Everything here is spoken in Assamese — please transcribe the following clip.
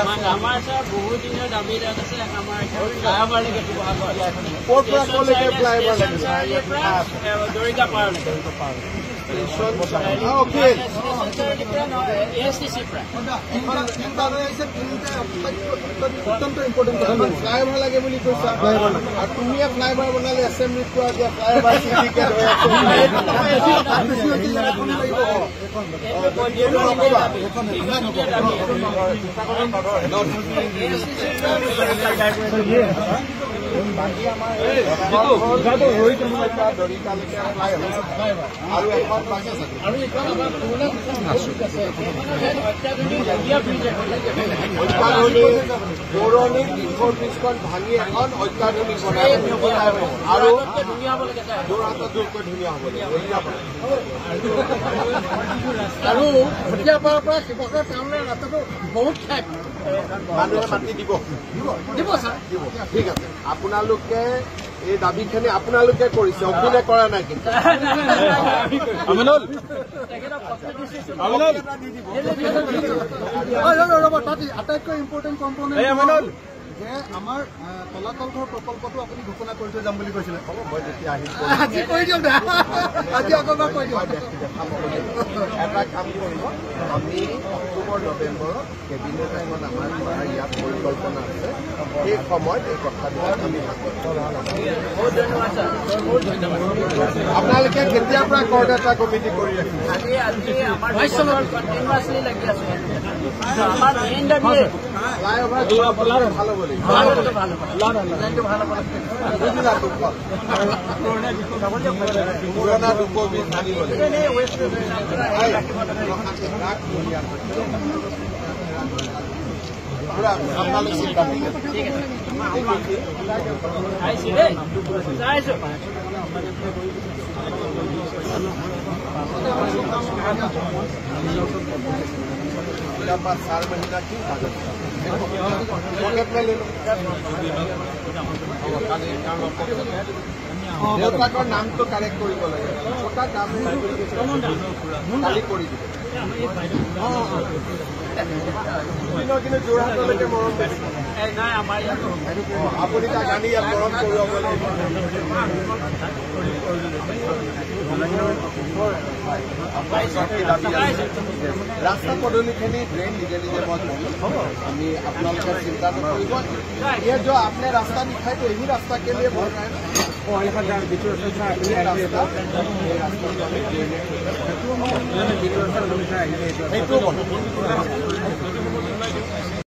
আছে আমাৰ স্যাৰ বহুত দিনৰ দাবী আছে আমাৰ ফ্লাইঅভাৰ লৈকে ক'ৰ পৰা ক'লৈকে ফ্লাইঅভাৰ লাগিব দৰিকা পাৰ অত্যন্ত ইম্পৰ্টেণ্ট কথা ফ্লাইঅভাৰ লাগে বুলি কৈছা আৰু তুমিয়ে ফ্লাইঅভাৰ বনালে এছেম্বলিত কোৱা দিয়া ফ্লাইঅভাৰ চিন্ডিকেট হৈ পৌৰণিক দীঘল ব্ৰীজখন ভাঙি এখন অত্যাধুনিক বনাই আৰু যোৰহাটতকৈ ধুনীয়া হ'ব আৰু ভটিয়াপাৰাৰ পৰা শিৱসাগৰ টাউনৰ ৰাস্তাটো বহুত ঠাইত মানুহে মাতি দিব ছাৰ ঠিক আছে আপোনালোকে এই দাবীখিনি আপোনালোকে কৰিছে অভিনয় কৰা নাই কিন্তু আটাইতকৈ ইম্পৰ্টেণ্ট কম্পনেণ্ট যে আমাৰ তলাতল ঘৰ প্ৰকল্পটো আপুনি ঘোষণা কৰি থৈ যাম বুলি কৈছিলে মই যেতিয়া আহিম আজি কৈ দিয়ক আজি আকৌ কৈ দিয়ক এটা কাম কৰিব আমি অক্টোবৰ নৱেম্বৰত কেবিনেট টাইমত আমাৰ ইয়াত পৰিকল্পনা আছে সেই সময়ত এই কথাবিলাক আমি আপোনালোকে কেতিয়াৰ পৰা কৰ্ডাটা কমিটি কৰি ফ্লাইঅভাৰ ভাল হ'ব পুৰণা ৰূপবিধ ভাঙিব আপোনালোক চিন্তা नहीं 4 महीना की पॉकेट में ले लो देवताकर नाम तो करेक्ट কৰিব লাগে छोटा काम खाली কৰি দিব কিন্তু যোৰহাটলৈকে মৰম নাই আমাৰ ইয়াত আপুনি তাক আনি ইয়াত মৰম কৰিব ৰাস্তা পদূলিখিনি ড্ৰেইন নিজে নিজে মই আমি আপোনালোকে চিন্তা নকৰিব ये जो आपने रास्ता दिखाई तो यही रास्ता के लिए बोल रहे हैं